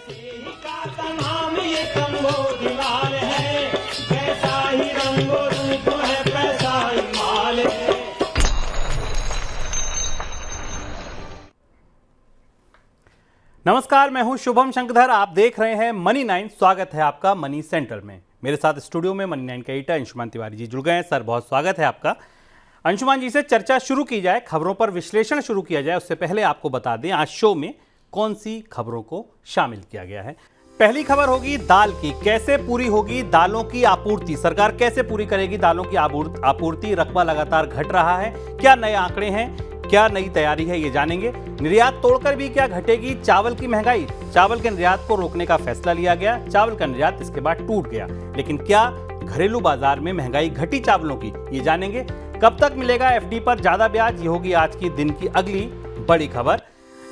का नाम ये कंबोज लाल है, जैसा ही रंगो रूप है पैसा ही माल है। नमस्कार, मैं हूं शुभम शंकरधर। आप देख रहे हैं मनी 9। स्वागत है आपका मनी सेंट्रल में। मेरे साथ स्टूडियो में मनी 9 के एडिटर अंशुमान तिवारी जी जुड़ गए हैं। सर, बहुत स्वागत है आपका। अंशुमान जी से चर्चा शुरू की जाए, खबरों पर विश्लेषण शुरू किया जाए, उससे पहले आपको बता दें आज शो में कौन सी खबरों को शामिल किया गया है। पहली खबर होगी दाल की। कैसे पूरी होगी दालों की आपूर्ति? सरकार कैसे पूरी करेगी दालों की आपूर्ति? रकबा लगातार घट रहा है, क्या नए आंकड़े हैं, क्या नई तैयारी है, ये जानेंगे। निर्यात तोड़कर भी क्या घटेगी चावल की महंगाई? चावल के निर्यात को रोकने का फैसला लिया गया, चावल का निर्यात इसके बाद टूट गया, लेकिन क्या घरेलू बाजार में महंगाई घटी चावलों की, ये जानेंगे। कब तक मिलेगा एफडी पर ज्यादा ब्याज? ये होगी आज की दिन की अगली बड़ी खबर।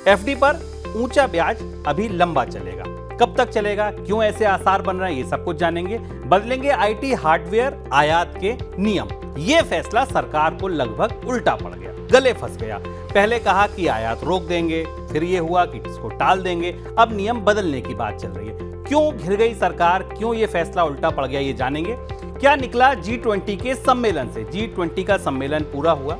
एफडी पर ऊंचा ब्याज अभी लंबा चलेगा, कब तक चलेगा, क्यों ऐसे आसार बन रहे हैं, ये सब कुछ जानेंगे। बदलेंगे आईटी हार्डवेयर आयात के नियम, ये फैसला सरकार को लगभग उल्टा पड़ गया, गले फंस गया। पहले कहा कि आयात रोक देंगे, फिर ये हुआ कि इसको टाल देंगे, अब नियम बदलने की बात चल रही है। क्यों घिर गई सरकार, क्यों ये फैसला उल्टा पड़ गया, ये जानेंगे। क्या निकला G20 के सम्मेलन से? G20 का सम्मेलन पूरा हुआ,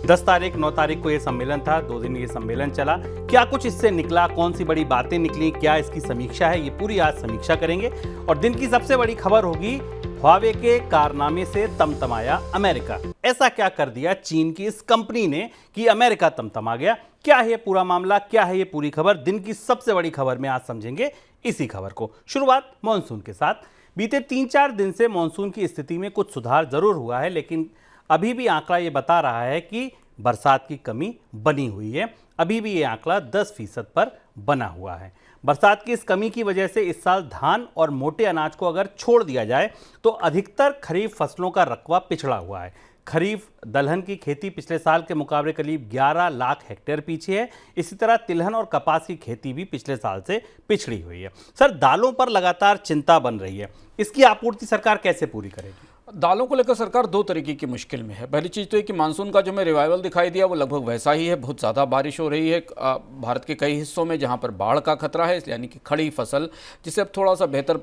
10 तारीख 9 तारीख को ये सम्मेलन था, 2 दिन ये सम्मेलन चला। क्या कुछ इससे निकला, कौन सी बड़ी बातें निकली, क्या इसकी समीक्षा है, ये पूरी आज समीक्षा करेंगे। और दिन की सबसे बड़ी खबर होगी हुआवे के कारनामे से तमतमाया अमेरिका। ऐसा क्या कर दिया चीन की इस कंपनी ने कि अमेरिका तमतमा गया? क्या है ये पूरा मामला, क्या है ये पूरी खबर? दिन की सबसे बड़ी खबर में आज समझेंगे इसी खबर को। शुरुआत मॉनसून के साथ। बीते 3-4 दिन से मॉनसून की स्थिति में कुछ सुधार जरूर हुआ है, लेकिन अभी भी आंकड़ा ये बता रहा है कि बरसात की कमी बनी हुई है। अभी भी ये आंकड़ा 10% पर बना हुआ है। बरसात की इस कमी की वजह से इस साल धान और मोटे अनाज को अगर छोड़ दिया जाए तो अधिकतर खरीफ फसलों का रकबा पिछड़ा हुआ है। खरीफ दलहन की खेती पिछले साल के मुकाबले करीब 11 लाख हेक्टेयर पीछे है। इसी तरह तिलहन और कपास की खेती भी पिछले साल से पिछड़ी हुई है। सर, दालों पर लगातार चिंता बन रही है, इसकी आपूर्ति सरकार कैसे पूरी करेगी? दालों को लेकर सरकार दो तरीके की मुश्किल में है। पहली चीज़ तो है कि मानसून का जो हमें रिवाइवल दिखाई दिया वो लगभग वैसा ही है। बहुत ज़्यादा बारिश हो रही है भारत के कई हिस्सों में जहां पर बाढ़ का खतरा है, यानी कि खड़ी फसल, जिसे अब थोड़ा सा बेहतर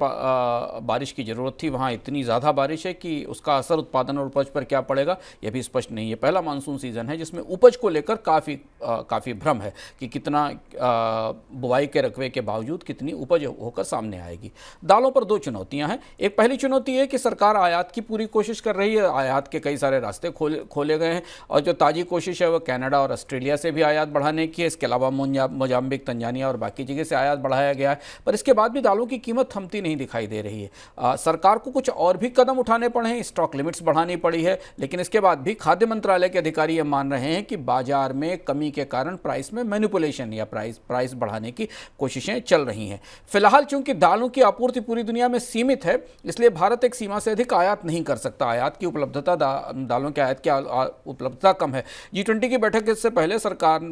बारिश की ज़रूरत थी, वहां इतनी ज़्यादा बारिश है कि उसका असर उत्पादन और उपज पर क्या पड़ेगा यह भी स्पष्ट नहीं है। पहला मानसून सीज़न है जिसमें उपज को लेकर काफ़ी भ्रम है कि कितना बुआई के रकबे के बावजूद कितनी उपज होकर सामने आएगी। दालों पर दो चुनौतियाँ हैं। एक पहली चुनौती है कि सरकार आयात की पूरी कोशिश कर रही है, आयात के कई सारे रास्ते खोले गए हैं, और जो ताज़ी कोशिश है वो कनाडा और ऑस्ट्रेलिया से भी आयात बढ़ाने की है। इसके अलावा मोजाम्बिक, तंजानिया और बाकी जगह से आयात बढ़ाया गया है, पर इसके बाद भी दालों की कीमत थमती नहीं दिखाई दे रही है। सरकार को कुछ और भी कदम उठाने पड़े हैं, स्टॉक लिमिट्स बढ़ानी पड़ी है, लेकिन इसके बाद भी खाद्य मंत्रालय के अधिकारी ये मान रहे हैं कि बाजार में कमी के कारण प्राइस में मैनिपुलेशन या प्राइस बढ़ाने की कोशिशें चल रही हैं। फिलहाल चूंकि दालों की आपूर्ति पूरी दुनिया में सीमित है, इसलिए भारत एक सीमा से अधिक आयात नहीं कर सकता। आयात की उपलब्धता दालों के आयात की उपलब्धता कम है। G20 की बैठक से पहले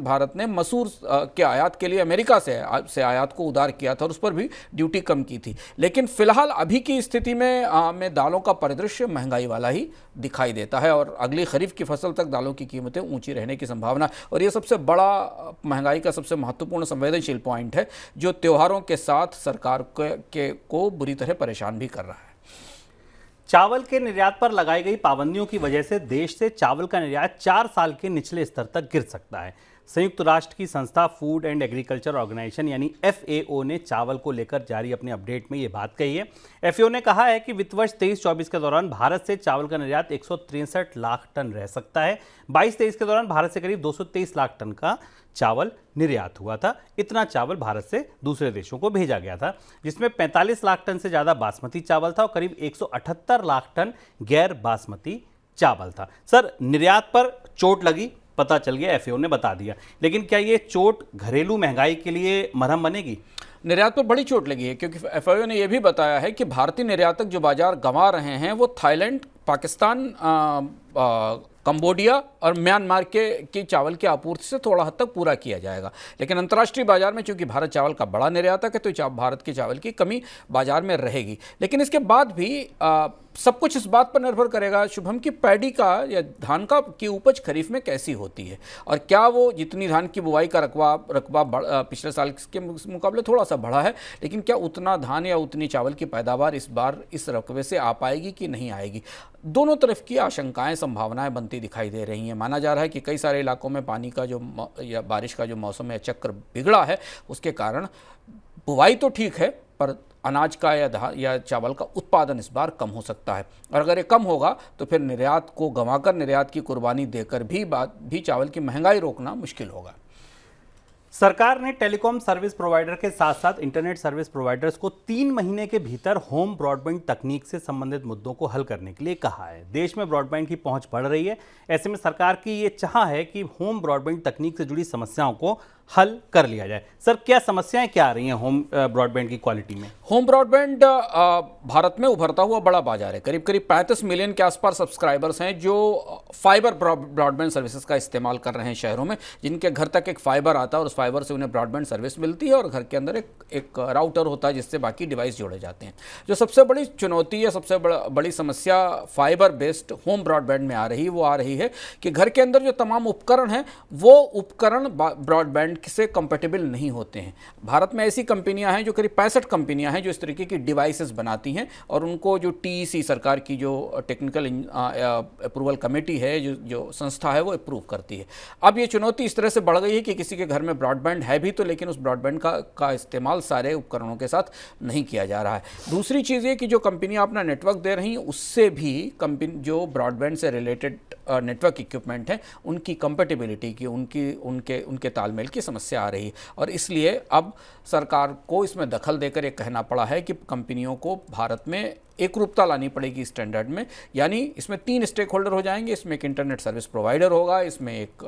भारत ने मसूर के आयात के लिए अमेरिका से आयात को उदार किया था और उस पर भी ड्यूटी कम की थी। लेकिन फिलहाल अभी की स्थिति में दालों का परिदृश्य महंगाई वाला ही दिखाई देता है और अगली खरीफ की फसल तक दालों की कीमतें ऊंची रहने की संभावना, और यह सबसे बड़ा महंगाई का सबसे महत्वपूर्ण संवेदनशील पॉइंट है जो त्योहारों के साथ सरकार को बुरी तरह परेशान भी कर रहा है। चावल के निर्यात पर लगाई गई पाबंदियों की वजह से देश से चावल का निर्यात 4 साल के निचले स्तर तक गिर सकता है। संयुक्त राष्ट्र की संस्था फूड एंड एग्रीकल्चर ऑर्गेनाइजेशन यानी FAO ने चावल को लेकर जारी अपने अपडेट में ये बात कही है। FAO ने कहा है कि वित्त वर्ष 23-24 के दौरान भारत से चावल का निर्यात 163 लाख टन रह सकता है। 22-23 के दौरान भारत से करीब 223 लाख टन का चावल निर्यात हुआ था। इतना चावल भारत से दूसरे देशों को भेजा गया था, जिसमें 45 लाख टन से ज़्यादा बासमती चावल था और करीब 178 लाख टन गैर बासमती चावल था। सर, निर्यात पर चोट लगी, पता चल गया, FAO ने बता दिया, लेकिन क्या ये चोट घरेलू महंगाई के लिए मरहम बनेगी? निर्यात पर बड़ी चोट लगी है, क्योंकि FAO ने यह भी बताया है कि भारतीय निर्यातक जो बाजार गंवा रहे हैं वो थाईलैंड, पाकिस्तान, कंबोडिया और म्यांमार की चावल की आपूर्ति से थोड़ा हद तक पूरा किया जाएगा। लेकिन अंतर्राष्ट्रीय बाजार में चूंकि भारत चावल का बड़ा निर्यातक है तो भारत के चावल की कमी बाजार में रहेगी। लेकिन इसके बाद भी सब कुछ इस बात पर निर्भर करेगा शुभम कि पैडी का या धान का की उपज खरीफ में कैसी होती है, और क्या वो जितनी धान की बुआई का रकबा पिछले साल के मुकाबले थोड़ा सा बढ़ा है, लेकिन क्या उतना धान या उतनी चावल की पैदावार इस बार इस रकबे से आ पाएगी कि नहीं आएगी। दोनों तरफ की आशंकाएं संभावनाएं बनती दिखाई दे रही हैं। माना जा रहा है कि कई सारे इलाकों में पानी का या बारिश का जो मौसम या चक्र बिगड़ा है, उसके कारण बुआई तो ठीक है पर अनाज का या चावल का उत्पादन इस बार कम हो सकता है, और अगर ये कम होगा तो फिर निर्यात को गंवाकर निर्यात की कुर्बानी देकर भी चावल की महंगाई रोकना मुश्किल होगा। सरकार ने टेलीकॉम सर्विस प्रोवाइडर के साथ साथ इंटरनेट सर्विस प्रोवाइडर्स को 3 महीने के भीतर होम ब्रॉडबैंड तकनीक से संबंधित मुद्दों को हल करने के लिए कहा है। देश में ब्रॉडबैंड की पहुंच बढ़ रही है, ऐसे में सरकार की ये चाह है कि होम ब्रॉडबैंड तकनीक से जुड़ी समस्याओं को हल कर लिया जाए। सर, क्या समस्याएं क्या आ रही हैं होम ब्रॉडबैंड की क्वालिटी में? होम ब्रॉडबैंड भारत में उभरता हुआ बड़ा बाजार है। करीब करीब 35 मिलियन के आसपास सब्सक्राइबर्स हैं जो फाइबर ब्रॉडबैंड सर्विसेज का इस्तेमाल कर रहे हैं शहरों में, जिनके घर तक एक फाइबर आता है और उस फाइबर से उन्हें ब्रॉडबैंड सर्विस मिलती है, और घर के अंदर एक राउटर होता है जिससे बाकी डिवाइस जोड़े जाते हैं। जो सबसे बड़ी चुनौती या सबसे बड़ी समस्या फाइबर बेस्ड होम ब्रॉडबैंड में आ रही है कि घर के अंदर जो तमाम उपकरण हैं वो उपकरण ब्रॉडबैंड से कंपैटिबल नहीं होते हैं। भारत में ऐसी कंपनियां हैं जो करीब 65 कंपनियां हैं जो इस तरीके की डिवाइसेस बनाती हैं, और उनको जो टीईसी सरकार की जो टेक्निकल अप्रूवल कमेटी है, जो संस्था है, वो अप्रूव करती है। अब ये चुनौती इस तरह से बढ़ गई है कि किसी के घर में ब्रॉडबैंड है भी तो, लेकिन उस ब्रॉडबैंड का इस्तेमाल सारे उपकरणों के साथ नहीं किया जा रहा है। दूसरी चीज़ ये कि जो कंपनियां अपना नेटवर्क दे रही हैं उससे भी जो ब्रॉडबैंड से रिलेटेड नेटवर्क इक्विपमेंट हैं उनकी कंपैटिबिलिटी की, उनके तालमेल की समस्या आ रही है, और इसलिए अब सरकार को इसमें दखल देकर ये कहना पड़ा है कि कंपनियों को भारत में एकरूपता लानी पड़ेगी स्टैंडर्ड में। यानी इसमें 3 स्टेक होल्डर हो जाएंगे, इसमें एक इंटरनेट सर्विस प्रोवाइडर होगा, इसमें एक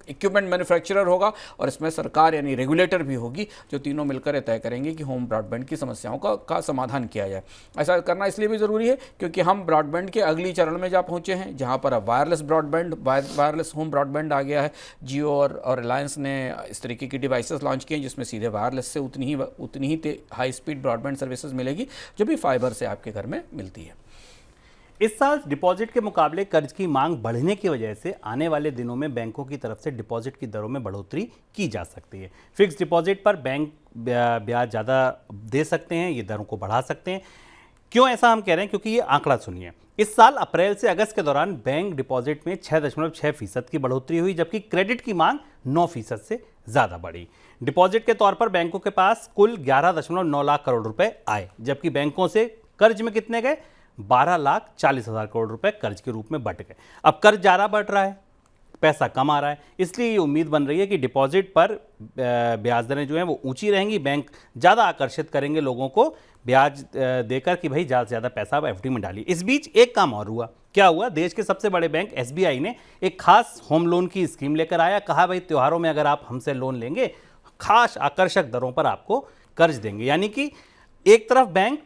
इक्विपमेंट मैन्युफैक्चरर होगा, और इसमें सरकार यानी रेगुलेटर भी होगी, जो तीनों मिलकर तय करेंगे कि होम ब्रॉडबैंड की समस्याओं का समाधान किया जाए। ऐसा करना इसलिए भी ज़रूरी है क्योंकि हम ब्रॉडबैंड के अगली चरण में जा पहुँचे हैं, जहाँ पर अब वायरलेस होम ब्रॉडबैंड आ गया है। जियो और रिलायंस ने इस तरीके की डिवाइसेस लॉन्च किए हैं जिसमें सीधे वायरलेस से उतनी ही हाई स्पीड ब्रॉडबैंड सर्विसेज मिलेगी जो भी फाइबर से आपके घर में मिलती है। इस साल डिपॉजिट के मुकाबले कर्ज की मांग बढ़ने की वजह से आने वाले दिनों में बैंकों की तरफ से डिपॉजिट की दरों में बढ़ोतरी की जा सकती है। फिक्स डिपॉजिट पर बैंक ब्याज ज़्यादा दे सकते हैं, ये दरों को बढ़ा सकते हैं। क्यों ऐसा हम कह रहे हैं? क्योंकि ये आंकड़ा सुनिए, इस साल अप्रैल से अगस्त के दौरान बैंक डिपॉजिट में 6.6% की बढ़ोतरी हुई, जबकि क्रेडिट की मांग 9% से ज़्यादा बढ़ी। डिपॉजिट के तौर पर बैंकों के पास कुल 11.9 लाख करोड़ रुपए आए, जबकि बैंकों से कर्ज में कितने गए? 12,40,000 करोड़ रुपए कर्ज के रूप में बट गए। अब कर्ज ज़्यादा बढ़ रहा है, पैसा कम आ रहा है, इसलिए ये उम्मीद बन रही है कि डिपॉजिट पर ब्याज दरें जो हैं वो ऊंची रहेंगी। बैंक ज़्यादा आकर्षित करेंगे लोगों को ब्याज देकर कि भाई ज़्यादा से ज़्यादा पैसा आप एफडी में डालिए। इस बीच एक काम और हुआ। क्या हुआ? देश के सबसे बड़े बैंक एसबीआई ने एक खास होम लोन की स्कीम लेकर आया। कहा भाई त्योहारों में अगर आप हमसे लोन लेंगे, खास आकर्षक दरों पर आपको कर्ज देंगे। यानी कि एक तरफ बैंक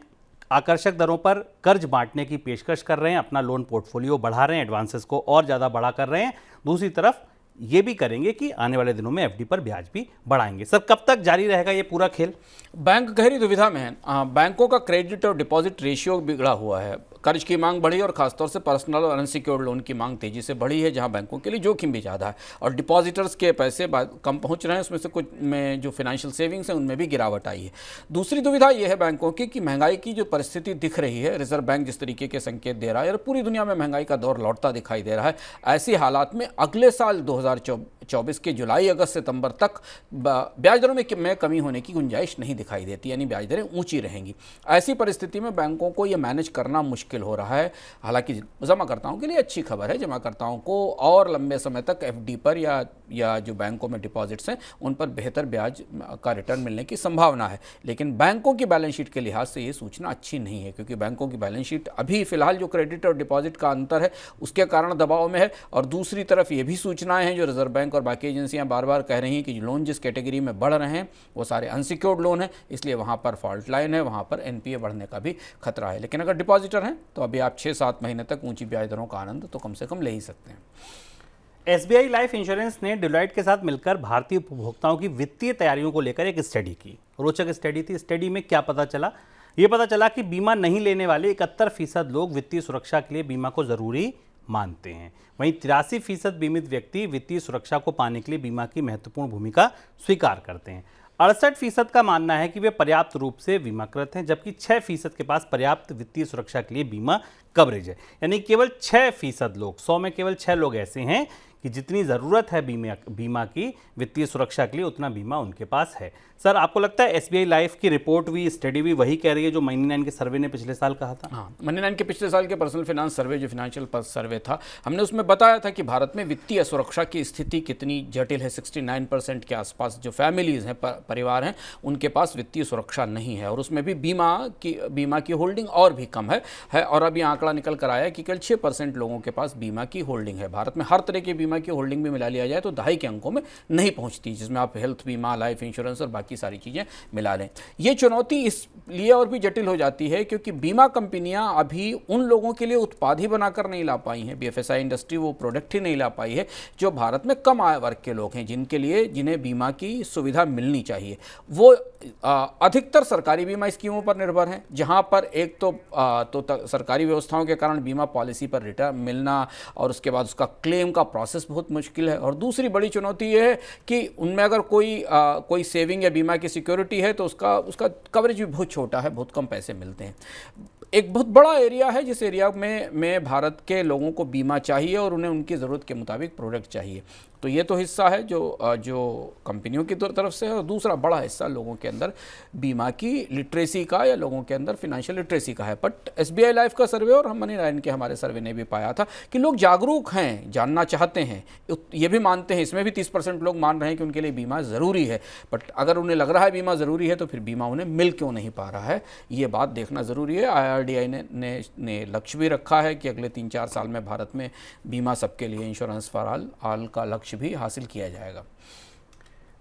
आकर्षक दरों पर कर्ज बांटने की पेशकश कर रहे हैं, अपना लोन पोर्टफोलियो बढ़ा रहे हैं, एडवांसेस को और ज़्यादा बढ़ा कर रहे हैं। दूसरी तरफ ये भी करेंगे कि आने वाले दिनों में एफडी पर ब्याज भी बढ़ाएंगे। सर, कब तक जारी रहेगा ये पूरा खेल? बैंक गहरी दुविधा में है। बैंकों का क्रेडिट और डिपॉजिट रेशियो बिगड़ा हुआ है। कर्ज की मांग बढ़ी और खासतौर से पर्सनल और अनसिक्योर्ड लोन की मांग तेजी से बढ़ी है, जहां बैंकों के लिए जोखिम भी ज़्यादा है और डिपॉजिटर्स के पैसे कम पहुंच रहे हैं। उसमें से कुछ में जो फाइनेंशियल सेविंग्स हैं उनमें भी गिरावट आई है। दूसरी दुविधा यह है बैंकों की कि महंगाई की जो परिस्थिति दिख रही है, रिजर्व बैंक जिस तरीके के संकेत दे रहा है और पूरी दुनिया में महंगाई का दौर लौटता दिखाई दे रहा है, ऐसी हालात में अगले साल 2024 के जुलाई अगस्त सितंबर तक ब्याज दरों में कमी होने की गुंजाइश नहीं दिखाई देती, यानी ब्याज दरें ऊंची रहेंगी। ऐसी परिस्थिति में बैंकों को यह मैनेज करना मुश्किल हो रहा है। हालांकि जमाकर्ताओं के लिए अच्छी खबर है, जमाकर्ताओं को और लंबे समय तक एफडी पर या जो बैंकों में डिपॉजिट्स हैं उन पर बेहतर ब्याज का रिटर्न मिलने की संभावना है। लेकिन बैंकों की बैलेंस शीट के लिहाज से ये सूचना अच्छी नहीं है, क्योंकि बैंकों की बैलेंस शीट अभी फिलहाल जो क्रेडिट और डिपॉजिट का अंतर है उसके कारण दबाव में है। और दूसरी तरफ ये भी सूचनाएं हैं जो रिजर्व बैंक और बाकी एजेंसियां बार बार कह रही हैं कि लोन जिस कैटेगरी में बढ़ रहे हैं वो सारे अनसिक्योर्ड लोन हैं, इसलिए वहाँ पर फॉल्ट लाइन है, वहाँ पर एनपीए बढ़ने का भी खतरा है। लेकिन अगर डिपॉजिटर हैं तो अभी आप 6-7 महीने तक ऊंची ब्याज दरों का आनंद तो कम से कम ले ही सकते हैं। एसबीआई लाइफ इंश्योरेंस ने डिलॉयट के साथ मिलकर भारतीय उपभोक्ताओं की वित्तीय तैयारियों को लेकर एक स्टडी की। रोचक स्टडी थी। स्टडी में क्या पता चला ये पता चला कि बीमा नहीं लेने वाले 71% लोग वित्तीय सुरक्षा के लिए बीमा को जरूरी मानते हैं। वहीं 83% बीमित व्यक्ति वित्तीय सुरक्षा को पाने के लिए बीमा की महत्वपूर्ण भूमिका स्वीकार करते हैं। 68% का मानना है कि वे पर्याप्त रूप से बीमाकृत हैं, जबकि 6% के पास पर्याप्त वित्तीय सुरक्षा के लिए बीमा कवरेज है। यानी केवल 6% लोग, 100 में केवल 6 लोग ऐसे हैं कि जितनी ज़रूरत है बीमा की वित्तीय सुरक्षा के लिए उतना बीमा उनके पास है। सर, आपको लगता है एसबीआई लाइफ की रिपोर्ट भी, स्टडी भी वही कह रही है जो मनी9 के सर्वे ने पिछले साल कहा था? हाँ, मनी9 के पिछले साल के पर्सनल फाइनेंस सर्वे, जो फाइनेंशियल सर्वे था, हमने उसमें बताया था कि भारत में वित्तीय सुरक्षा की स्थिति कितनी जटिल है। 69% के आसपास जो फैमिलीज़ हैं, परिवार हैं, उनके पास वित्तीय सुरक्षा नहीं है, और उसमें भी बीमा की होल्डिंग और भी कम है। और अभी आंकड़ा निकल कर आया कि केवल 6% लोगों के पास बीमा की होल्डिंग है। भारत में हर तरह के बीमा की होल्डिंग भी मिला लिया जाए तो दहाई के अंकों में नहीं पहुंचती, जिसमें आप हेल्थ बीमा, लाइफ इंश्योरेंस और बाकी सारी चीज़ें मिला लें। ये चुनौती इसलिए और भी जटिल हो जाती है क्योंकि बीमा कंपनियां अभी उन लोगों के लिए उत्पाद ही बनाकर नहीं ला पाई हैं, बीएफएसआई इंडस्ट्री वो प्रोडक्ट ही नहीं ला पाई है जो भारत में कम आय वर्ग के लोग हैं, जिन्हें बीमा की सुविधा मिलनी चाहिए। वो अधिकतर सरकारी बीमा स्कीमों पर निर्भर हैं, जहां पर एक तो सरकारी व्यवस्थाओं के कारण बीमा पॉलिसी पर रिटर्न मिलना और उसके बाद उसका क्लेम का प्रोसेस बहुत मुश्किल है। और दूसरी बड़ी चुनौती ये है कि उनमें अगर कोई सेविंग या बीमा की सिक्योरिटी है तो उसका कवरेज भी बहुत छोटा है, बहुत कम पैसे मिलते हैं। एक बहुत बड़ा एरिया है जिस एरिया में भारत के लोगों को बीमा चाहिए और उन्हें उनकी ज़रूरत के मुताबिक प्रोडक्ट चाहिए। तो ये तो हिस्सा है जो कंपनियों की तरफ से है, और दूसरा बड़ा हिस्सा लोगों के अंदर बीमा की लिटरेसी का या लोगों के अंदर फिनेंशियल लिटरेसी का है। बट एसबीआई लाइफ का सर्वे और हम मनी9 के हमारे सर्वे ने भी पाया था कि लोग जागरूक हैं, जानना चाहते हैं, ये भी मानते हैं। इसमें भी 30% लोग मान रहे हैं कि उनके लिए बीमा ज़रूरी है, बट अगर उन्हें लग रहा है बीमा ज़रूरी है तो फिर बीमा उन्हें मिल क्यों नहीं पा रहा है, ये बात देखना ज़रूरी है। IRDAI ने लक्ष्य भी रखा है कि अगले 3-4 साल में भारत में बीमा सबके लिए, इंश्योरेंस फॉर ऑल का लक्ष्य भी हासिल किया जाएगा।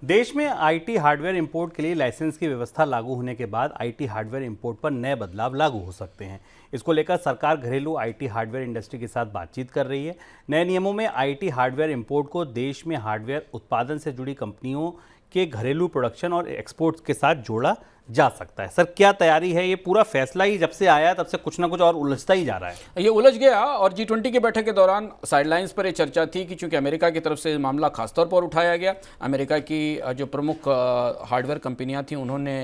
देश में आईटी हार्डवेयर इंपोर्ट के लिए लाइसेंस की व्यवस्था लागू होने के बाद आईटी हार्डवेयर इंपोर्ट पर नए बदलाव लागू हो सकते हैं। इसको लेकर सरकार घरेलू आईटी हार्डवेयर इंडस्ट्री के साथ बातचीत कर रही है। नए नियमों में आईटी हार्डवेयर इंपोर्ट को देश में हार्डवेयर उत्पादन से जुड़ी कंपनियों के घरेलू प्रोडक्शन और एक्सपोर्ट के साथ जोड़ा जा सकता है। सर, क्या तैयारी है? ये पूरा फैसला ही जब से आया तब से कुछ ना कुछ और उलझता ही जा रहा है। ये उलझ गया, और G20 की बैठक के दौरान साइडलाइंस पर ये चर्चा थी कि चूंकि अमेरिका की तरफ से मामला खासतौर पर उठाया गया, अमेरिका की जो प्रमुख हार्डवेयर कंपनियां थी उन्होंने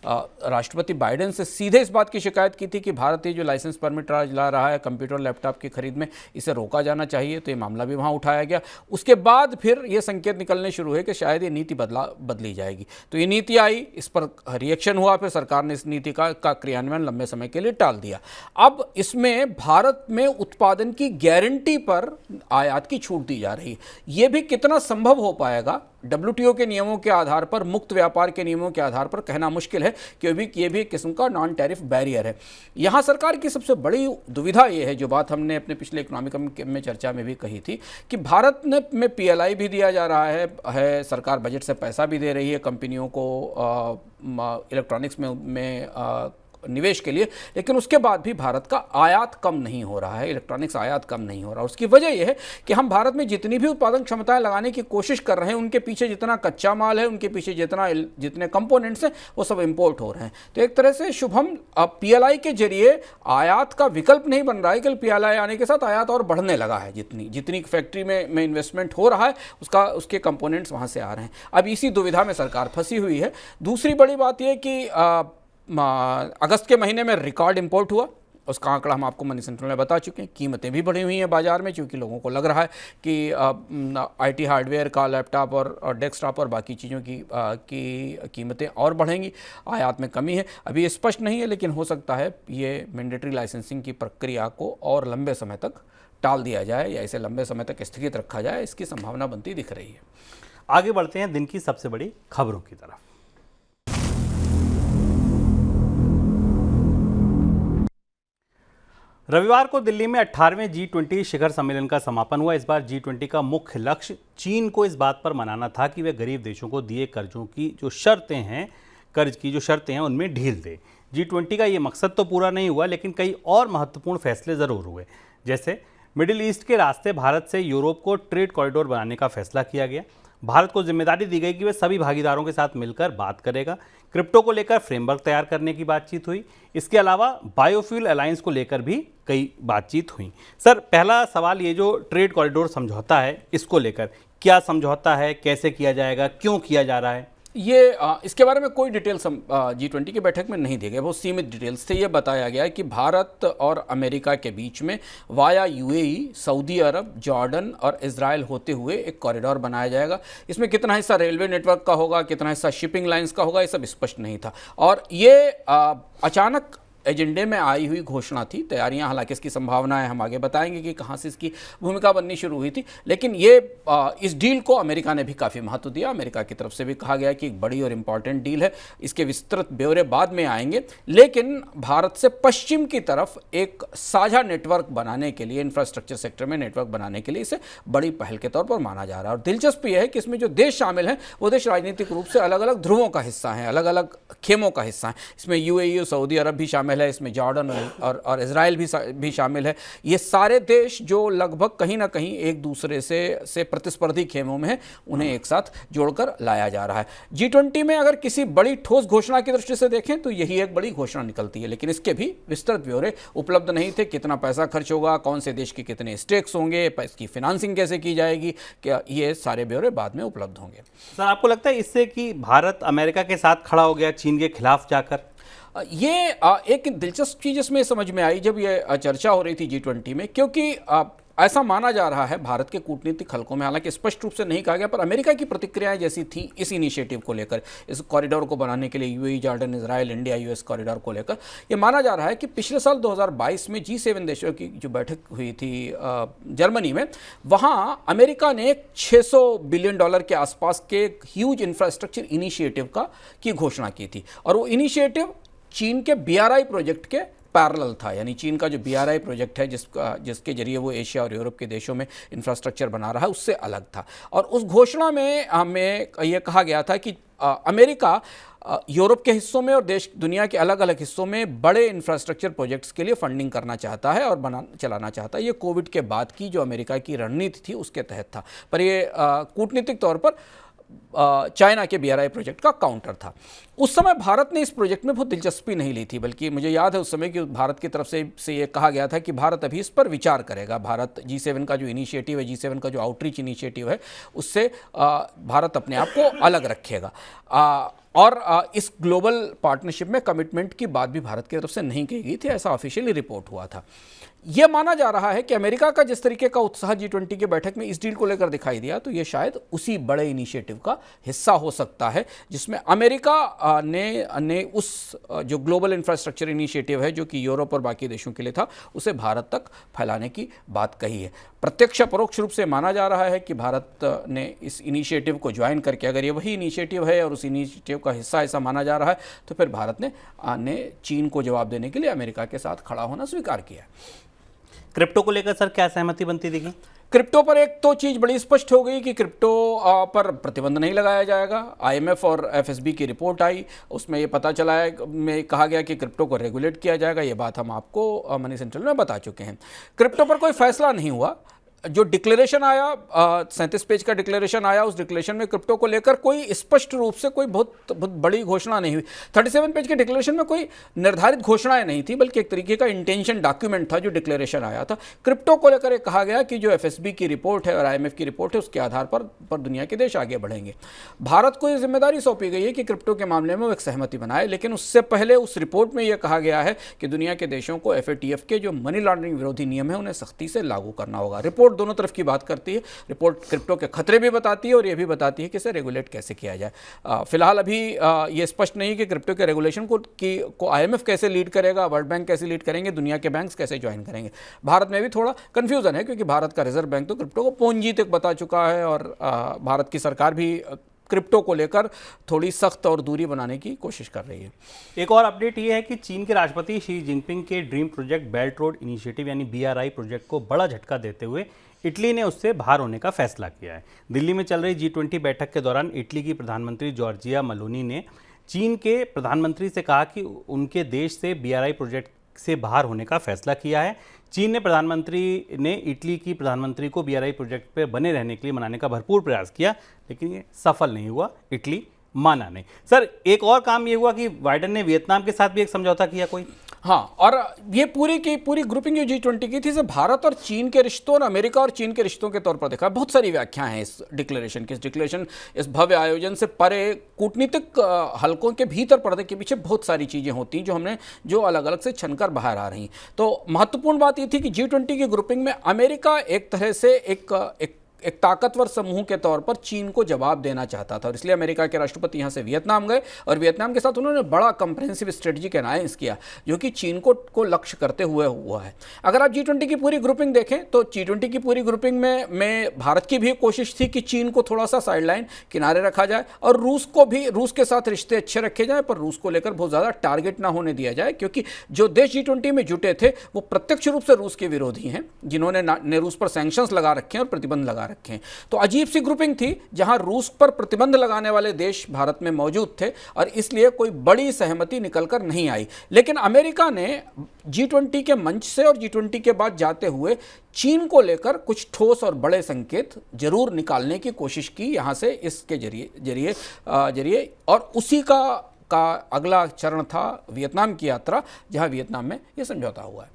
राष्ट्रपति बाइडेन से सीधे इस बात की शिकायत की थी कि भारत ये जो लाइसेंस परमिट ला रहा है कंप्यूटर लैपटॉप की खरीद में, इसे रोका जाना चाहिए। तो ये मामला भी वहाँ उठाया गया। उसके बाद फिर ये संकेत निकलने शुरू हुए कि शायद ये नीति बदली जाएगी। तो ये नीति आई, इस पर रिएक्शन हुआ, फिर सरकार ने इस नीति का क्रियान्वयन लंबे समय के लिए टाल दिया। अब इसमें भारत में उत्पादन की गारंटी पर आयात की छूट दी जा रही है। यह भी कितना संभव हो पाएगा, WTO के नियमों के आधार पर, मुक्त व्यापार के नियमों के आधार पर कहना मुश्किल है, क्योंकि ये भी एक किस्म का नॉन टैरिफ बैरियर है। यहाँ सरकार की सबसे बड़ी दुविधा ये है, जो बात हमने अपने पिछले इकोनॉमिक में चर्चा में भी कही थी, कि भारत में PLI भी दिया जा रहा है, सरकार बजट से पैसा भी दे रही है कंपनियों को इलेक्ट्रॉनिक्स में निवेश के लिए, लेकिन उसके बाद भी भारत का आयात कम नहीं हो रहा है, इलेक्ट्रॉनिक्स आयात कम नहीं हो रहा। उसकी वजह यह है कि हम भारत में जितनी भी उत्पादन क्षमताएं लगाने की कोशिश कर रहे हैं, उनके पीछे जितना कच्चा माल है, उनके पीछे जितने कंपोनेंट्स हैं, वो सब इंपोर्ट हो रहे हैं। तो एक तरह से शुभम PLI के जरिए आयात का विकल्प नहीं बन रहा है, कि PLI आने के साथ आयात और बढ़ने लगा है। जितनी फैक्ट्री में इन्वेस्टमेंट हो रहा है, उसके कंपोनेंट्स वहाँ से आ रहे हैं। अब इसी दुविधा में सरकार फंसी हुई है। दूसरी बड़ी बात यह कि अगस्त के महीने में रिकॉर्ड इंपोर्ट हुआ, उसका आंकड़ा हम आपको मनी सेंट्रल में बता चुके हैं। कीमतें भी बढ़ी हुई हैं बाजार में, क्योंकि लोगों को लग रहा है कि आईटी हार्डवेयर का, लैपटॉप और डेस्कटॉप और बाकी चीज़ों की कीमतें और बढ़ेंगी। आयात में कमी है, अभी ये स्पष्ट नहीं है, लेकिन हो सकता है ये मैंडेटरी लाइसेंसिंग की प्रक्रिया को और लंबे समय तक टाल दिया जाए या इसे लंबे समय तक स्थगित रखा जाए, इसकी संभावना बनती दिख रही है। आगे बढ़ते हैं दिन की सबसे बड़ी खबरों की तरफ। रविवार को दिल्ली में 18वें G20 शिखर सम्मेलन का समापन हुआ। इस बार G20 का मुख्य लक्ष्य चीन को इस बात पर मनाना था कि वे गरीब देशों को दिए कर्जों की जो शर्तें हैं, कर्ज की जो शर्तें हैं, उनमें ढील दे। G20 का ये मकसद तो पूरा नहीं हुआ, लेकिन कई और महत्वपूर्ण फैसले ज़रूर हुए। जैसे मिडिल ईस्ट के रास्ते भारत से यूरोप को ट्रेड कॉरिडोर बनाने का फैसला किया गया। भारत को जिम्मेदारी दी गई कि वह सभी भागीदारों के साथ मिलकर बात करेगा। क्रिप्टो को लेकर फ्रेमवर्क तैयार करने की बातचीत हुई। इसके अलावा बायोफ्यूल अलायंस को लेकर भी कई बातचीत हुई। सर, पहला सवाल, ये जो ट्रेड कॉरिडोर समझौता है, इसको लेकर क्या समझौता है, कैसे किया जाएगा, क्यों किया जा रहा है? ये इसके बारे में कोई डिटेल्स G20 की बैठक में नहीं दी गई, बहुत सीमित डिटेल्स थे। ये बताया गया कि भारत और अमेरिका के बीच में वाया UAE, सऊदी अरब, जॉर्डन और इजराइल होते हुए एक कॉरिडोर बनाया जाएगा। इसमें कितना हिस्सा रेलवे नेटवर्क का होगा, कितना हिस्सा शिपिंग लाइंस का होगा, ये सब स्पष्ट नहीं था। और ये अचानक एजेंडे में आई हुई घोषणा थी। तैयारियां, हालांकि इसकी संभावना है, हम आगे बताएंगे कि कहां से इसकी भूमिका बननी शुरू हुई थी, लेकिन ये इस डील को अमेरिका ने भी काफ़ी महत्व दिया। अमेरिका की तरफ से भी कहा गया कि एक बड़ी और इंपॉर्टेंट डील है, इसके विस्तृत ब्यौरे बाद में आएंगे। लेकिन भारत से पश्चिम की तरफ एक साझा नेटवर्क बनाने के लिए, इंफ्रास्ट्रक्चर सेक्टर में नेटवर्क बनाने के लिए इसे बड़ी पहल के तौर पर माना जा रहा है। और दिलचस्प यह है कि इसमें जो देश शामिल हैं वो देश राजनीतिक रूप से अलग अलग ध्रुवों का हिस्सा हैं, अलग अलग खेमों का हिस्सा हैं। इसमें UAE और सऊदी अरब भी शामिल है, इसमें जॉर्डन और इजराइल भी शामिल है। ये सारे देश जो लगभग कहीं ना कहीं एक दूसरे से प्रतिस्पर्धी खेमों में है, उन्हें एक साथ जोड़कर लाया जा रहा है। G20 में अगर किसी बड़ी ठोस घोषणा की दृष्टि से देखें तो यही एक बड़ी घोषणा निकलती है, लेकिन इसके भी विस्तृत ब्यौरे उपलब्ध नहीं थे। कितना पैसा खर्च होगा, कौन से देश के कितने स्टेक्स होंगे, इसकी फाइनेंसिंग कैसे की जाएगी, क्या ये सारे ब्यौरे बाद में उपलब्ध होंगे। सर, आपको लगता है इससे कि भारत अमेरिका के साथ खड़ा हो गया चीन के खिलाफ जाकर? ये एक दिलचस्प चीज़ इसमें समझ में आई जब ये चर्चा हो रही थी G20 में, क्योंकि ऐसा माना जा रहा है भारत के कूटनीतिक हलकों में, हालांकि स्पष्ट रूप से नहीं कहा गया, पर अमेरिका की प्रतिक्रियाएं जैसी थी इस इनिशिएटिव को लेकर, इस कॉरिडोर को बनाने के लिए UAE, Jordan, Israel, India, US corridor को लेकर, ये माना जा रहा है कि पिछले साल 2022 में G7 देशों की जो बैठक हुई थी जर्मनी में, वहाँ अमेरिका ने $600 बिलियन के आसपास के एक ह्यूज इंफ्रास्ट्रक्चर इनिशिएटिव की घोषणा की थी। और वो इनिशिएटिव चीन के BRI प्रोजेक्ट के पैरेलल था, यानी चीन का जो BRI प्रोजेक्ट है जिसके जरिए वो एशिया और यूरोप के देशों में इंफ्रास्ट्रक्चर बना रहा है, उससे अलग था। और उस घोषणा में हमें यह कहा गया था कि अमेरिका यूरोप के हिस्सों में और दुनिया के अलग अलग हिस्सों में बड़े इंफ्रास्ट्रक्चर प्रोजेक्ट्स के लिए फंडिंग करना चाहता है और चलाना चाहता है। ये कोविड के बाद की जो अमेरिका की रणनीति थी उसके तहत था, पर ये कूटनीतिक तौर पर चाइना के BRI प्रोजेक्ट का काउंटर था। उस समय भारत ने इस प्रोजेक्ट में बहुत दिलचस्पी नहीं ली थी, बल्कि मुझे याद है उस समय कि भारत की तरफ से ये कहा गया था कि भारत अभी इस पर विचार करेगा। भारत G7 का जो इनिशिएटिव है, G7 का जो आउटरीच इनिशिएटिव है, उससे भारत अपने आप को अलग रखेगा। और इस ग्लोबल पार्टनरशिप में कमिटमेंट की बात भी भारत की तरफ से नहीं कही गई थी, ऐसा ऑफिशियली रिपोर्ट हुआ था। यह माना जा रहा है कि अमेरिका का जिस तरीके का उत्साह G20 की बैठक में इस डील को लेकर दिखाई दिया, तो ये शायद उसी बड़े इनिशिएटिव का हिस्सा हो सकता है, जिसमें अमेरिका ने उस जो ग्लोबल इंफ्रास्ट्रक्चर इनिशिएटिव है, जो कि यूरोप और बाकी देशों के लिए था, उसे भारत तक फैलाने की बात कही है। प्रत्यक्ष परोक्ष रूप से माना जा रहा है कि भारत ने इस इनिशिएटिव को ज्वाइन करके, अगर ये वही इनिशिएटिव है और उस इनिशिएटिव का हिस्सा ऐसा माना जा रहा है, तो फिर भारत ने चीन को जवाब देने के लिए अमेरिका के साथ खड़ा होना स्वीकार किया। क्रिप्टो को लेकर सर क्या सहमति बनती दिखी? क्रिप्टो पर एक तो चीज़ बड़ी स्पष्ट हो गई कि क्रिप्टो पर प्रतिबंध नहीं लगाया जाएगा। IMF और FSB की रिपोर्ट आई, उसमें ये पता चला है, में कहा गया कि क्रिप्टो को रेगुलेट किया जाएगा। ये बात हम आपको मनी सेंट्रल में बता चुके हैं। क्रिप्टो पर कोई फैसला नहीं हुआ। जो डिक्लेरेशन आया, 37 पेज का डिक्लेरेशन आया, उस डिक्लेरेशन में क्रिप्टो को लेकर कोई स्पष्ट रूप से कोई बहुत बड़ी घोषणा नहीं हुई। 37 पेज के डिक्लेरेशन में कोई निर्धारित घोषणाएं नहीं थी, बल्कि एक तरीके का इंटेंशन डॉक्यूमेंट था जो डिक्लेरेशन आया था। क्रिप्टो को लेकर कहा गया कि जो FSB की रिपोर्ट है और IMF की रिपोर्ट है, उसके आधार पर दुनिया के देश आगे बढ़ेंगे। भारत को यह जिम्मेदारी सौंपी गई है कि क्रिप्टो के मामले में वो एक सहमति बनाए, लेकिन उससे पहले उस रिपोर्ट में यह कहा गया है कि दुनिया के देशों को FATF के जो मनी लॉन्ड्रिंग विरोधी नियम है, उन्हें सख्ती से लागू करना होगा। रिपोर्ट दोनों तरफ की बात करती है। रिपोर्ट क्रिप्टो के खतरे भी बताती है और यह भी बताती है कि इसे रेगुलेट कैसे किया जाए। फिलहाल अभी ये स्पष्ट नहीं कि क्रिप्टो के रेगुलेशन को IMF कैसे लीड करेगा, वर्ल्ड बैंक कैसे लीड करेंगे, दुनिया के बैंक्स कैसे ज्वाइन करेंगे। भारत में भी थोड़ा कंफ्यूजन है, क्योंकि भारत का रिजर्व बैंक तो क्रिप्टो को पूंजी तक बता चुका है और भारत की सरकार भी क्रिप्टो को लेकर थोड़ी सख्त और दूरी बनाने की कोशिश कर रही है। एक और अपडेट ये है कि चीन के राष्ट्रपति शी जिनपिंग के dream project belt road initiative यानी BRI प्रोजेक्ट को बड़ा झटका देते हुए इटली ने उससे बाहर होने का फैसला किया है। दिल्ली में चल रही G20 बैठक के दौरान इटली की प्रधानमंत्री जॉर्जिया मेलोनी ने चीन के प्रधानमंत्री से कहा कि उनके देश से BRI प्रोजेक्ट से बाहर होने का फैसला किया है। चीन ने प्रधानमंत्री ने इटली की प्रधानमंत्री को BRI प्रोजेक्ट पर बने रहने के लिए मनाने का भरपूर प्रयास किया, लेकिन ये सफल नहीं हुआ। इटली माना नहीं। सर, एक और काम ये हुआ कि बाइडेन ने वियतनाम के साथ भी एक समझौता किया कोई। हाँ, और ये पूरी की पूरी ग्रुपिंग जो G20 की थी, इसे भारत और चीन के रिश्तों और अमेरिका और चीन के रिश्तों के तौर पर देखा। बहुत सारी व्याख्याएं हैं इस डिक्लेरेशन की। इस डिक्लेरेशन, इस भव्य आयोजन से परे कूटनीतिक हलकों के भीतर पर्दे के पीछे बहुत सारी चीज़ें होती हैं जो अलग अलग से छनकर बाहर आ रही। तो महत्वपूर्ण बात ये थी कि G20 की ग्रुपिंग में अमेरिका एक तरह से एक ताकतवर समूह के तौर पर चीन को जवाब देना चाहता था, और इसलिए अमेरिका के राष्ट्रपति यहाँ से वियतनाम गए और वियतनाम के साथ उन्होंने बड़ा कंप्रेहेंसिव स्ट्रेटजिक अलायंस किया, जो कि चीन को लक्ष्य करते हुए हुआ है। अगर आप G20 की पूरी ग्रुपिंग देखें तो G20 की पूरी ग्रुपिंग में भारत की भी कोशिश थी कि चीन को थोड़ा सा साइडलाइन किनारे रखा जाए और रूस के साथ रिश्ते अच्छे रखे जाए, पर रूस को लेकर बहुत ज़्यादा टारगेट ना होने दिया जाए, क्योंकि जो देश G20 में जुटे थे वो प्रत्यक्ष रूप से रूस के विरोधी हैं, जिन्होंने रूस पर सैंक्शंस लगा रखे हैं और प्रतिबंध लगा रखे हैं। तो अजीब सी ग्रुपिंग थी जहां रूस पर प्रतिबंध लगाने वाले देश भारत में मौजूद थे, और इसलिए कोई बड़ी सहमति निकलकर नहीं आई। लेकिन अमेरिका ने G20 के मंच से और G20 के बाद जाते हुए चीन को लेकर कुछ ठोस और बड़े संकेत जरूर निकालने की कोशिश की यहाँ से, इसके जरिए और उसी का अगला चरण था वियतनाम की यात्रा, जहां वियतनाम में यह समझौता हुआ है।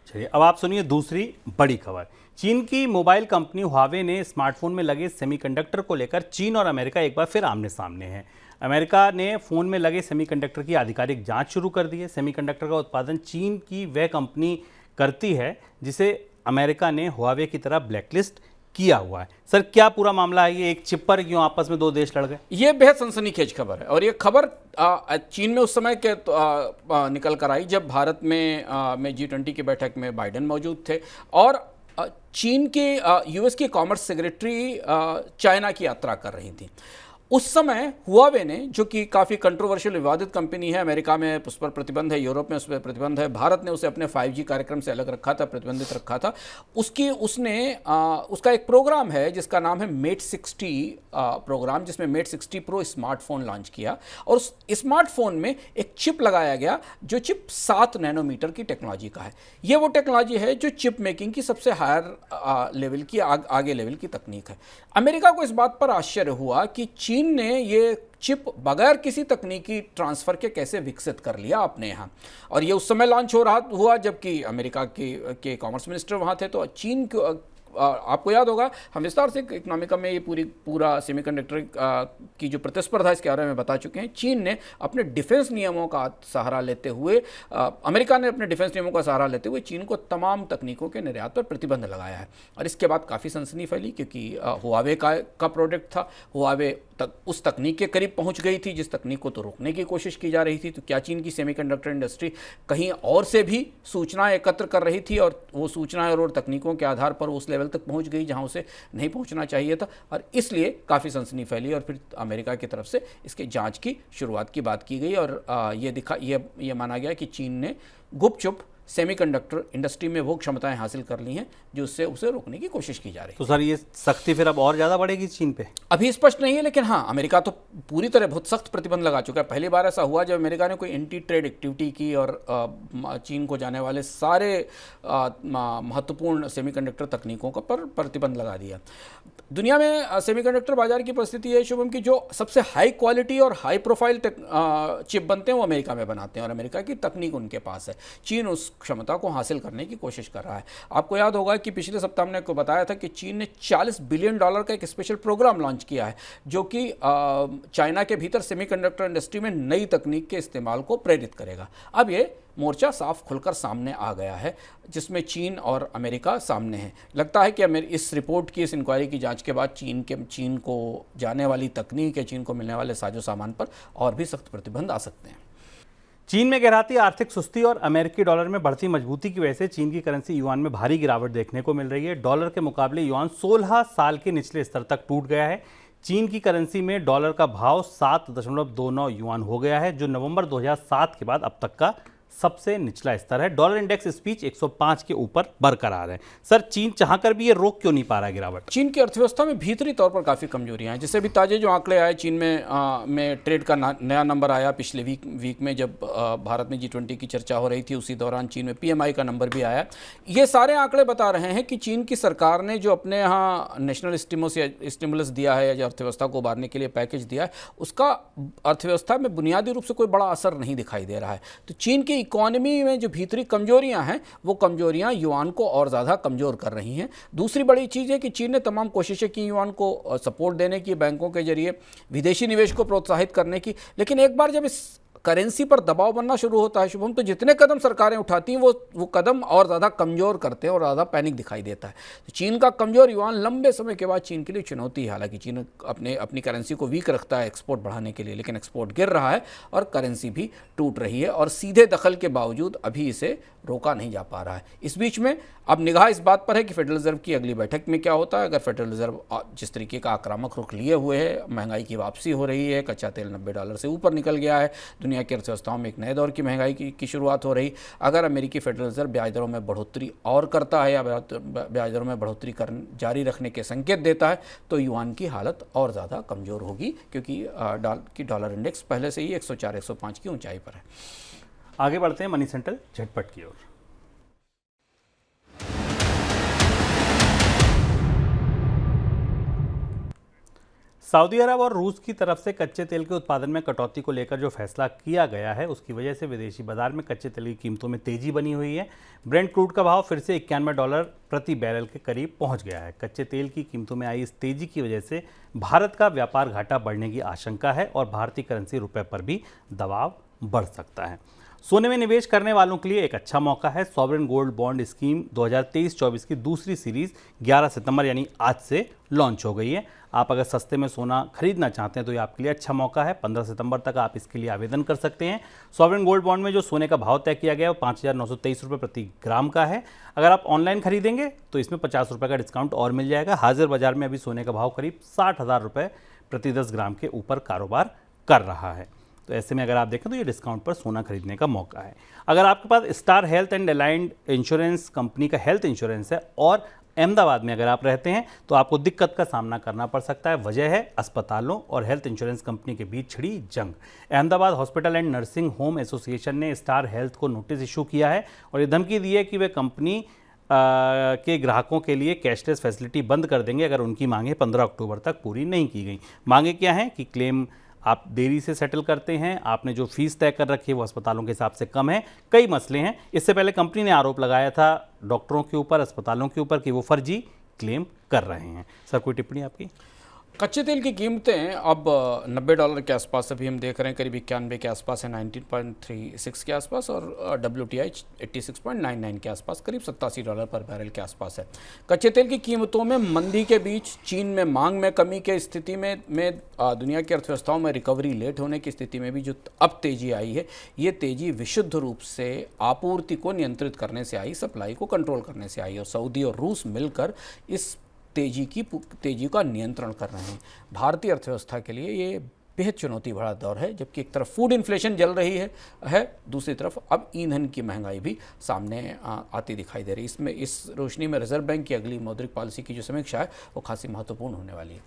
चलिए, अब आप सुनिए दूसरी बड़ी खबर। चीन की मोबाइल कंपनी हुआवे ने स्मार्टफोन में लगे सेमीकंडक्टर को लेकर चीन और अमेरिका एक बार फिर आमने सामने हैं। अमेरिका ने फ़ोन में लगे सेमीकंडक्टर की आधिकारिक जांच शुरू कर दी है। सेमीकंडक्टर का उत्पादन चीन की वह कंपनी करती है जिसे अमेरिका ने हुआवे की तरह ब्लैकलिस्ट किया हुआ है। सर, क्या पूरा मामला है? ये एक चिप पर क्यों आपस में दो देश लड़ गए? ये बेहद सनसनीखेज खबर है, और ये खबर चीन में उस समय के निकल कर आई जब भारत में G20 की बैठक में बाइडेन मौजूद थे और चीन के यूएस की कॉमर्स सेक्रेटरी चाइना की यात्रा कर रही थी। उस समय हुआवे ने, जो कि काफ़ी कंट्रोवर्शियल विवादित कंपनी है, अमेरिका में उस पर प्रतिबंध है, यूरोप में उस पर प्रतिबंध है, भारत ने उसे अपने 5G कार्यक्रम से अलग रखा था, प्रतिबंधित रखा था। उसका एक प्रोग्राम है जिसका नाम है मेट 60 प्रोग्राम, जिसमें मेट 60 प्रो स्मार्टफोन लॉन्च किया, और उस स्मार्टफोन में एक चिप लगाया गया जो चिप 7 नैनोमीटर की टेक्नोलॉजी का है। ये वो टेक्नोलॉजी है जो चिप मेकिंग की सबसे हायर लेवल की आगे लेवल की तकनीक है। अमेरिका को इस बात पर आश्चर्य हुआ कि चीन ने ये चिप बगैर किसी तकनीकी ट्रांसफ़र के कैसे विकसित कर लिया अपने यहाँ, और ये उस समय लॉन्च हुआ जबकि अमेरिका के कॉमर्स मिनिस्टर वहाँ थे। तो चीन आपको याद होगा, हम विस्तार से इकोनॉमिका में ये पूरा सेमीकंडक्टर की जो प्रतिस्पर्धा इसके बारे में बता चुके हैं। चीन ने अपने डिफेंस नियमों का सहारा लेते हुए अमेरिका ने अपने डिफेंस नियमों का सहारा लेते हुए चीन को तमाम तकनीकों के निर्यात पर प्रतिबंध लगाया है, और इसके बाद काफ़ी सनसनी फैली, क्योंकि हुआवे का प्रोडक्ट था। हुआवे उस तकनीक के करीब पहुंच गई थी जिस तकनीक को तो रोकने की कोशिश की जा रही थी। तो क्या चीन की सेमीकंडक्टर इंडस्ट्री कहीं और से भी सूचनाएं एकत्र कर रही थी, और वो सूचनाएं और तकनीकों के आधार पर उस लेवल तक पहुंच गई जहां उसे नहीं पहुंचना चाहिए था, और इसलिए काफ़ी सनसनी फैली, और फिर अमेरिका की तरफ से इसके जांच की शुरुआत की बात की गई, और ये माना गया कि चीन ने गुपचुप सेमीकंडक्टर इंडस्ट्री में वो क्षमताएं हासिल कर ली हैं जो उससे उसे रोकने की कोशिश की जा रही है। तो सर, ये सख्ती फिर अब और ज़्यादा बढ़ेगी चीन पे? अभी स्पष्ट नहीं है, लेकिन हाँ, अमेरिका तो पूरी तरह बहुत सख्त प्रतिबंध लगा चुका है। पहली बार ऐसा हुआ जब अमेरिका ने कोई एंटी ट्रेड एक्टिविटी की और चीन को जाने वाले सारे महत्वपूर्ण सेमीकंडक्टर तकनीकों पर प्रतिबंध लगा दिया। दुनिया में सेमीकंडक्टर बाजार की परिस्थिति है शुभम की, जो सबसे हाई क्वालिटी और हाई प्रोफाइल चिप बनते हैं वो अमेरिका में बनाते हैं, और अमेरिका की तकनीक उनके पास है। चीन उस क्षमता को हासिल करने की कोशिश कर रहा है। आपको याद होगा कि पिछले सप्ताह हमने आपको बताया था कि चीन ने $40 बिलियन का एक स्पेशल प्रोग्राम लॉन्च किया है, जो कि चाइना के भीतर सेमीकंडक्टर इंडस्ट्री में नई तकनीक के इस्तेमाल को प्रेरित करेगा। अब ये मोर्चा साफ खुलकर सामने आ गया है, जिसमें चीन और अमेरिका सामने हैं। लगता है कि इस रिपोर्ट की, इस इंक्वायरी की जांच के बाद चीन को जाने वाली तकनीक या चीन को मिलने वाले साजो सामान पर और भी सख्त प्रतिबंध आ सकते हैं। चीन में गहराती आर्थिक सुस्ती और अमेरिकी डॉलर में बढ़ती मजबूती की वजह से चीन की करेंसी युआन में भारी गिरावट देखने को मिल रही है। डॉलर के मुकाबले युआन 16 साल के निचले स्तर तक टूट गया है। चीन की करेंसी में डॉलर का भाव 7.29 युआन हो गया है, जो नवंबर 2007 के बाद अब तक का सबसे निचला स्तर है। डॉलर इंडेक्स स्पीच 105 के ऊपर बरकरार है। सर, चीन चाहकर भी ये रोक क्यों नहीं पा रहा गिरावट? चीन की अर्थव्यवस्था में भीतरी तौर पर काफ़ी कमजोरियां हैं। जैसे अभी ताजे जो आंकड़े आए चीन में ट्रेड का नया नंबर आया पिछले वीक में, जब भारत में G20 की चर्चा हो रही थी, उसी दौरान चीन में PMI का नंबर भी आया। ये सारे आंकड़े बता रहे हैं कि चीन की सरकार ने जो अपने यहाँ नेशनल स्टिमुलस दिया है या जो अर्थव्यवस्था को उबारने के लिए पैकेज दिया है, उसका अर्थव्यवस्था में बुनियादी रूप से कोई बड़ा असर नहीं दिखाई दे रहा है। तो चीन की इकोनॉमी में जो भीतरी कमजोरियां हैं, वो कमजोरियां युआन को और ज़्यादा कमज़ोर कर रही हैं। दूसरी बड़ी चीज़ है कि चीन ने तमाम कोशिशें की युआन को सपोर्ट देने की, बैंकों के जरिए विदेशी निवेश को प्रोत्साहित करने की, लेकिन एक बार जब इस करेंसी पर दबाव बनना शुरू होता है शुभम, तो जितने कदम सरकारें उठाती हैं वो कदम और ज़्यादा कमज़ोर करते हैं और ज़्यादा पैनिक दिखाई देता है। तो चीन का कमज़ोर युआन लंबे समय के बाद चीन के लिए चुनौती है। हालांकि चीन अपनी करेंसी को वीक रखता है एक्सपोर्ट बढ़ाने के लिए, लेकिन एक्सपोर्ट गिर रहा है और करेंसी भी टूट रही है, और सीधे दखल के बावजूद अभी इसे रोका नहीं जा पा रहा है। इस बीच में अब निगाह इस बात पर है कि फेडरल रिजर्व की अगली बैठक में क्या होता है। अगर फेडरल रिजर्व जिस तरीके का आक्रामक रुख लिए हुए है, महंगाई की वापसी हो रही है, कच्चा तेल $90 से ऊपर निकल गया है, दुनिया की अर्थव्यवस्थाओं में एक नए दौर की महंगाई की शुरुआत हो रही, अगर अमेरिकी फेडरल रिजर्व ब्याज दरों में बढ़ोतरी और करता है या ब्याज दरों में बढ़ोतरी जारी रखने के संकेत देता है, तो युआन की हालत और ज़्यादा कमज़ोर होगी, क्योंकि डॉलर इंडेक्स पहले से ही 104-105 की ऊंचाई पर है। आगे बढ़ते हैं मनी सेंट्रल झटपट की ओर। सऊदी अरब और रूस की तरफ से कच्चे तेल के उत्पादन में कटौती को लेकर जो फैसला किया गया है, उसकी वजह से विदेशी बाजार में कच्चे तेल की कीमतों में तेजी बनी हुई है। ब्रेंट क्रूड का भाव फिर से $91 प्रति बैरल के करीब पहुंच गया है। कच्चे तेल की कीमतों में आई इस तेजी की वजह से भारत का व्यापार घाटा बढ़ने की आशंका है और भारतीय करेंसी रुपये पर भी दबाव बढ़ सकता है। सोने में निवेश करने वालों के लिए एक अच्छा मौका है। सॉवरेन गोल्ड बॉन्ड स्कीम 2023-24 की दूसरी सीरीज 11 सितंबर यानी आज से लॉन्च हो गई है। आप अगर सस्ते में सोना खरीदना चाहते हैं तो ये आपके लिए अच्छा मौका है। 15 सितंबर तक आप इसके लिए आवेदन कर सकते हैं। सॉवरेन गोल्ड बॉन्ड में जो सोने का भाव तय किया गया है वो 5,923 रुपये प्रति ग्राम का है। अगर आप ऑनलाइन खरीदेंगे तो इसमें 50 रुपये का डिस्काउंट और मिल जाएगा। हाजिर बाजार में अभी सोने का भाव करीब 60,000 रुपये प्रति 10 ग्राम के ऊपर कारोबार कर रहा है। तो ऐसे में अगर आप देखें तो ये डिस्काउंट पर सोना खरीदने का मौका है। अगर आपके पास star health and allied insurance company का हेल्थ इंश्योरेंस है और अहमदाबाद में अगर आप रहते हैं तो आपको दिक्कत का सामना करना पड़ सकता है। वजह है अस्पतालों और हेल्थ इंश्योरेंस कंपनी के बीच छिड़ी जंग। Ahmedabad hospital and nursing home association ने स्टार हेल्थ को नोटिस इशू किया है और ये धमकी दी है कि वे कंपनी के ग्राहकों के लिए कैशलेस फैसिलिटी बंद कर देंगे अगर उनकी मांगें 15 अक्टूबर तक पूरी नहीं की गई। मांगें क्या हैं कि क्लेम आप देरी से सेटल करते हैं, आपने जो फीस तय कर रखी है वो अस्पतालों के हिसाब से कम है, कई मसले हैं। इससे पहले कंपनी ने आरोप लगाया था डॉक्टरों के ऊपर, अस्पतालों के ऊपर कि वो फर्जी क्लेम कर रहे हैं। सर, कोई टिप्पणी आपकी? कच्चे तेल की कीमतें अब $90 के आसपास अभी हम देख रहे हैं, करीब 91 के आसपास है, 19.36 के आसपास, और WTI 86.99 के आसपास, करीब $87 पर बैरल के आसपास है। कच्चे तेल की कीमतों में मंदी के बीच चीन में मांग में कमी के स्थिति में दुनिया की अर्थव्यवस्थाओं में रिकवरी लेट होने की स्थिति में भी जो अब तेजी आई है, ये तेजी विशुद्ध रूप से आपूर्ति को नियंत्रित करने से आई, सप्लाई को कंट्रोल करने से आई, और सऊदी और रूस मिलकर इस तेजी का नियंत्रण कर रहे हैं। भारतीय अर्थव्यवस्था के लिए ये बेहद चुनौती भरा दौर है, जबकि एक तरफ फूड इन्फ्लेशन जल रही है, दूसरी तरफ अब ईंधन की महंगाई भी सामने आती दिखाई दे रही है। इस रोशनी में रिजर्व बैंक की अगली मौद्रिक पॉलिसी की जो समीक्षा है वो खासी महत्वपूर्ण होने वाली है।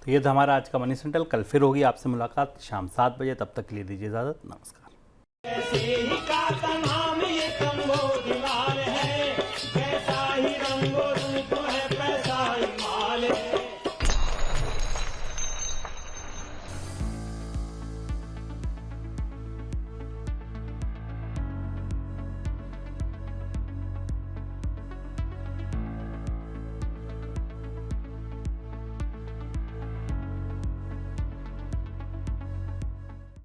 तो ये था हमारा आज का मनी सेंट्रल। कल फिर होगी आपसे मुलाकात शाम 7 बजे। तब तक के लिए दीजिए इजाजत। नमस्कार।